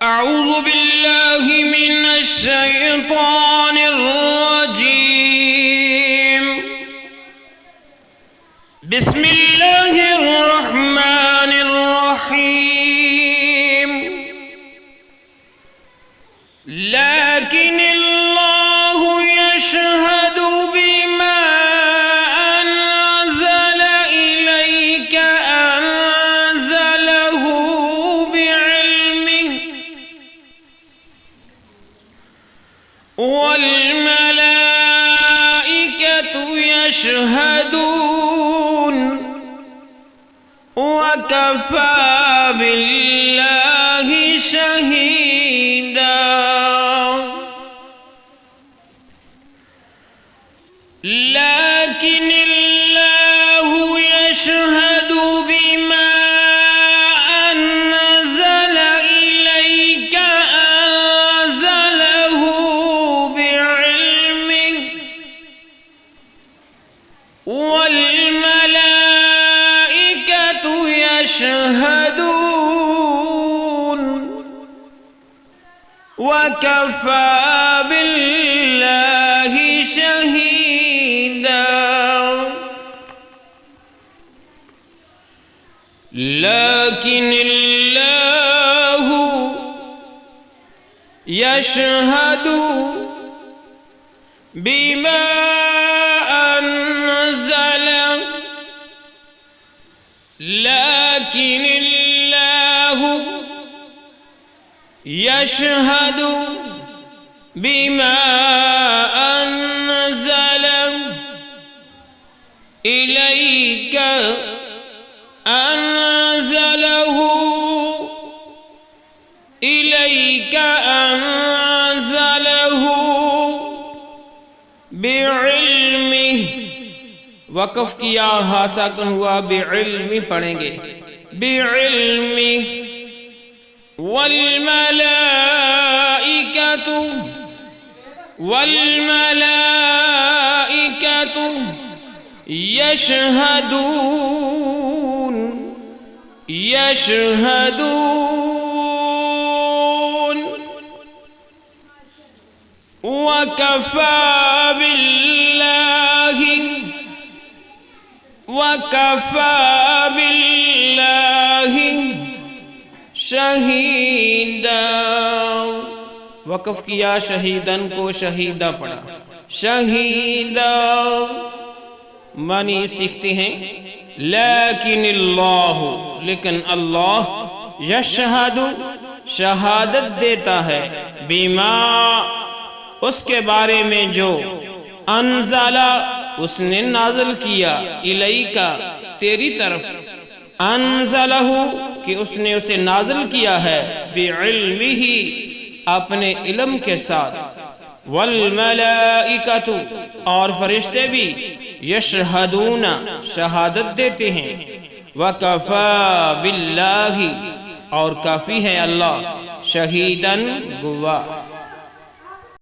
अऊज़ु बिल्लाहि मिनश शैतानिर रजीम। बिस्मिल्लाहिर रहमानिर रहीम। लाकिनिल्लाहु यशहदु बिमा अनज़ल इलैका अनज़लहु बिइल्मिहि वल मलाइकतु यशहदून वकफ़ा बिल्लाहि शहीदा। लाकिनिल्लाहु यशहदु बिमा अनज़ल इलैका अनज़लहु बिइल्मिहि वल मलाइकतु यशहदून वकफ़ा बिल्लाहि शहीदा। लाकिनिल्लाहु यशहदु बिमा अनज़ल लाकिनिल्लाहु यशहदु बिमा अनज़ल इलैका अनज़लहु बिइल्मिहि। वक़फ़ किया, हासाकन हुआ, बिइल्मि पढ़ेंगे, बिइल्मिहि। वल मलाइकतु यशहदून वकफ़ा बिल्लाहि शहीदा। वक़फ़ किया, शहीदन को शहीदा पढ़ा, शहीदा मानी सीखते हैं। लाकिनिल्लाहु लेकिन अल्लाह यशहदु शहादत देता है, बिमा उसके बारे में जो अनज़ला उसने नाज़िल किया, इलैका तेरी तरफ, अनज़लहु कि उसने उसे नाज़िल किया है, बिइल्मिहि अपने इल्म के साथ, वल मलाइकतु और फरिश्ते भी यशहदूना शहादत देते हैं, वकफ़ा बिल्लाहि और काफी है अल्लाह शहीदन गुवाह।